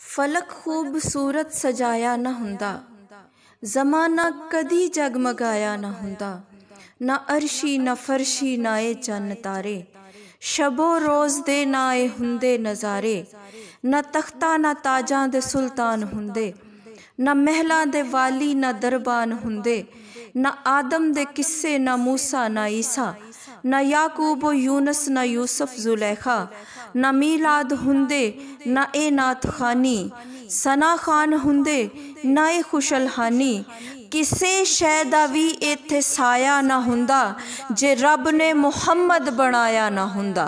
फलक खूबसूरत सजाया न हुंदा, ज़माना कदी जगमगाया न हुंदा। ना अर्शी ना फरशी ना ए चन्न तारे, शबो रोज़ दे ना ए हुंदे नज़ारे। ना तख्ता ना ताजां दे सुल्तान हुंदे, ना महलां दे वाली ना दरबान हुंदे। ना आदम दे किस्से ना मूसा ना ईसा, ना याकूब व यूनस ना यूसुफ जुलेखा। ना मीलाद हुंदे ना ए नात खानी, सना खान हुंदे ना ए खुशलहानी। किसे शै दा वी इत्थे साया ना हुंदा, जे रब ने मुहम्मद बनाया ना हुंदा।